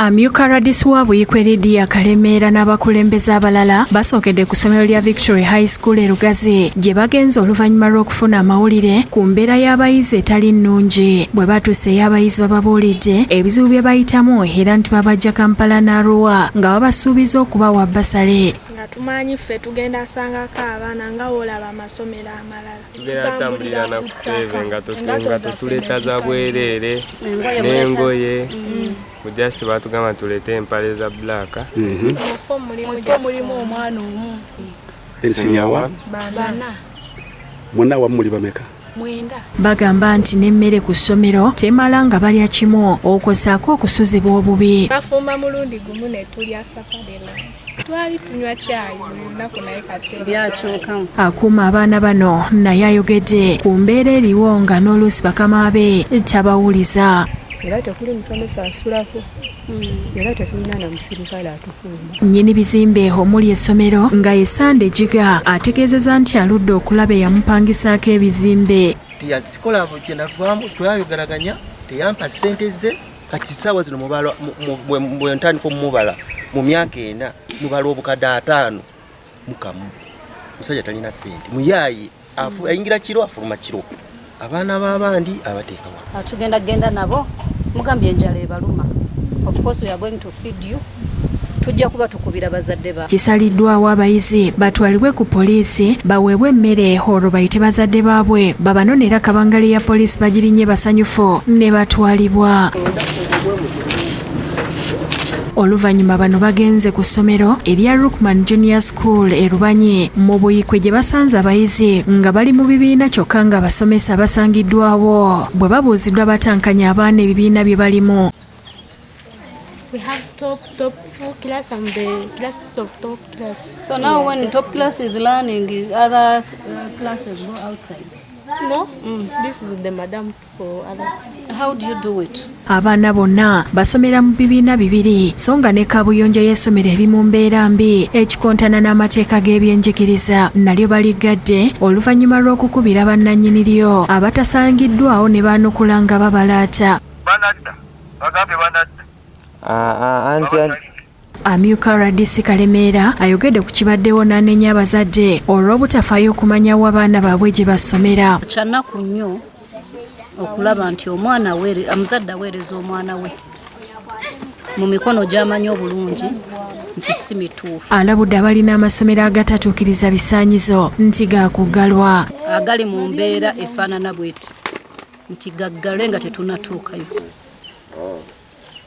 Amyuka Radisi wa Buyikwe Lydia Kalemeera n'abakulembeze abalala basookedde ku ssomero lya Victory High School e Lugazi gye bagenze oluvannyuma lw'okufuna amawulire ku mbeera y'abayizi etali nnungi. Bwe batuuseeyo abayizi bababuulidde ebizibu bye bayitamu era nti babajja Kampala n'Arua nga babasuubiza okubawa basale. Nga tumanyi ffe tugenda sangako abaana nga olaba amasomero amalala. Tugenda tambulira na kutebe nga tutuleeta za bwereere n'engoye. Mujasi batugamba tulete empale za black. Mufo mulimu omwana omu. Ensinyawa? Bana. Mwonna wamu muli bameka? Mwenda. Bagamba nti n'emmere ku ssomero temala nga balya kimu okwosaako okusuzibwa obubi. Bafumba mulundi gumu ne tulya sapadela. Twali tunywa caayi buli lunaku naye kate byakyokamu. Akuuma abaana bano naye ayogedde ku mbeera eriwo nga n'oluusi bakama be tabawuliza. Era tekuli musomesa asulako era tetulina na musirikale atukuuma. Nnyini bizimbe omuli essomero nga Yesande Jiga ategeezezza nti aludde okulaba eyamupangisaako ebizimbe. Teyazikola gyenda twayogeraganya teyampa ssente ze kati ssaawa zino bwe ntandika omubala mu myaka ena mubala obukadde 5 mukamu. Musajja talina ssente muyaayi ayingira kiro afuluma kiro. Abaana b'abandi abateeka wa. Tugenda nabo mugambye enjala ebaluma. Of course we are going to feed you. Tujja kuba tukubira bazadde ba. Kisaliddwawo abayizi batwalibwe ku poliisi baweebwe emmere olwo bayite bazadde baabwe babanonera kabangali ya poliisi bagirinye basanyufu ne batwalibwa. Oluvannyuma bano bagenze ku ssomero erya Rookman Junior School e Rubanyi mu Buyikwe gye basanze abayizi nga bali mu bibiina kyokka nga abasomesa basangiddwawo bwe babuuziddwa batankanya abaana ebibiina bye balimu. We have top 4 class and the classes of top class. So now when top class is learning, other classes go outside. No, this is the madam for others. How do you do it? Abaana bonna basomera mu bibiina bibiri so nga ne kabuyonjo y'essomero eri mu mbeera mbi ekikontana n'amateeka g'ebyenjigiriza nalyo baligadde oluvannyuma lw'okukubira bannannyini lyo abatasangiddwawo ne baanukula nga babalaata. Amyuka Radisi Kalemeera ayogedde ku kibaddewo n'anenya abazadde olw'obutafaayo okumanya wa baana baabwe gye basomera. Kyannaku nnyo okulaba nti omwana amuzadde aweereza omwana we mu mikono gy'amanyi obulungi nti si mituufu. Alabudde abalina amasomero agatatuukiriza bisaanyizo nti gaakuggalwa. Agali mu mbeera efaanana bw'eti nti gaggalwe nga tetunnatuukayo.